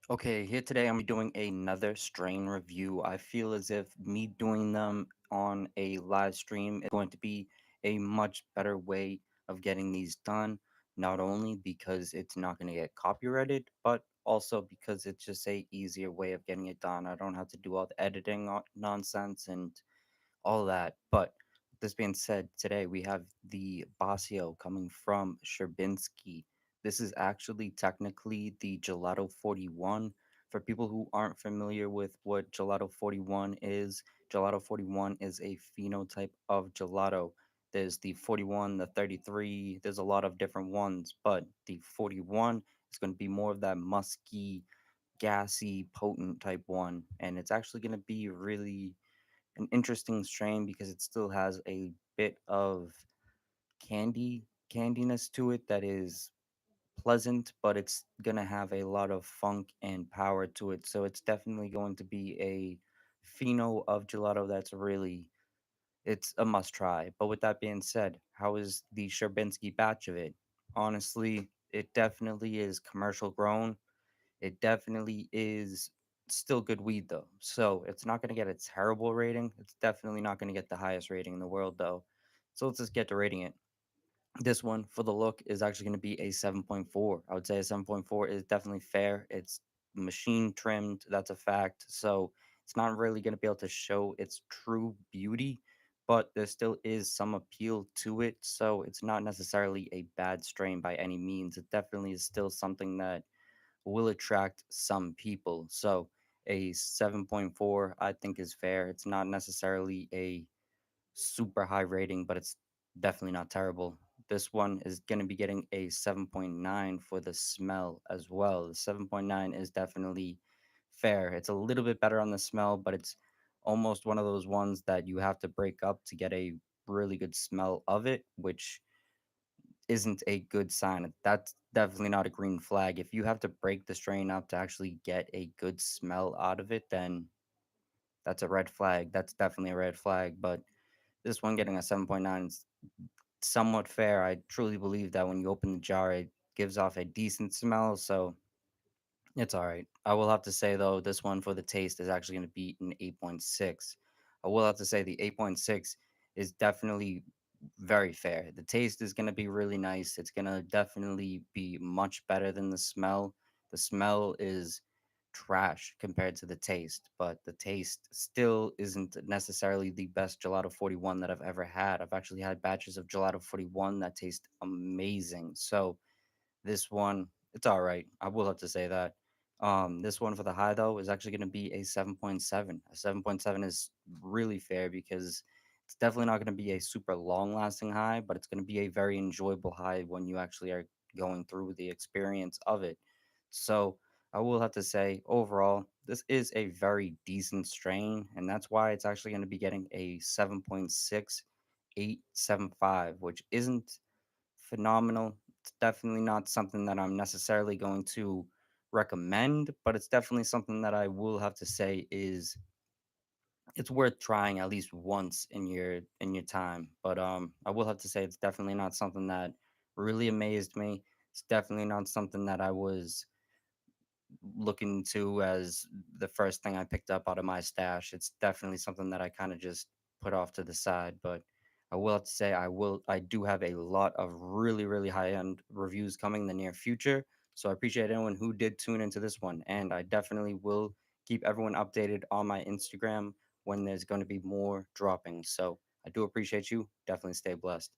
Okay, here today I'm doing another strain review. I feel as if me doing them on a live stream is going to be a much better way of getting these done, not only because it's not going to get copyrighted, but also because it's just a easier way of getting it done. I don't have to do all the editing nonsense and all that. But this being said, today we have the BACIO coming from Sherbinski. This is actually technically the Gelato 41. For people who aren't familiar with what Gelato 41 is, Gelato 41 is a phenotype of gelato. There's the 41, the 33, there's a lot of different ones, but the 41 is going to be more of that musky, gassy, potent type one. And it's actually going to be really an interesting strain because it still has a bit of candiness to it that is pleasant, but it's gonna have a lot of funk and power to it. So it's definitely going to be a pheno of gelato that's really it's a must try. But with that being said, how is the Sherbinski batch of it? Honestly, it definitely is commercial grown. It definitely is still good weed though. So it's not going to get a terrible rating. It's definitely not going to get the highest rating in the world though. So let's just get to rating it. This one for the look is actually going to be a 7.4. I would say a 7.4 is definitely fair. It's machine trimmed, that's a fact. So it's not really going to be able to show its true beauty, but there still is some appeal to it. So it's not necessarily a bad strain by any means. It definitely is still something that will attract some people. So a 7.4 I think is fair. It's not necessarily a super high rating, but it's definitely not terrible. This one is going to be getting a 7.9 for the smell as well. The 7.9 is definitely fair. It's a little bit better on the smell, but it's almost one of those ones that you have to break up to get a really good smell of it, which isn't a good sign. That's definitely not a green flag. If you have to break the strain up to actually get a good smell out of it, then that's a red flag. That's definitely a red flag. But this one getting a 7.9 is somewhat fair. I truly believe that when you open the jar, it gives off a decent smell. So it's all right. I will have to say though, this one for the taste is actually going to be an 8.6. I will have to say the 8.6 is definitely very fair. The taste is going to be really nice. It's going to definitely be much better than the smell. The smell is trash compared to the taste, but the taste still isn't necessarily the best Gelato 41 that I've ever had. I've actually had batches of Gelato 41 that taste amazing. So, this one, it's all right. I will have to say that. This one for the high though is actually going to be a 7.7. A 7.7 is really fair because it's definitely not going to be a super long lasting high, but it's going to be a very enjoyable high when you actually are going through the experience of it. So I will have to say overall, this is a very decent strain, and that's why it's actually going to be getting a 7.6875, which isn't phenomenal. It's definitely not something that I'm necessarily going to recommend, but it's definitely something that I will have to say is it's worth trying at least once in your time. But I will have to say it's definitely not something that really amazed me. It's definitely not something that I was looking to as the first thing I picked up out of my stash. It's definitely something that I kind of just put off to the side. But I will have to say I do have a lot of really high end reviews coming in the near future. So I appreciate anyone who did tune into this one. And I definitely will keep everyone updated on my Instagram when there's going to be more dropping. So I do appreciate you. Definitely stay blessed.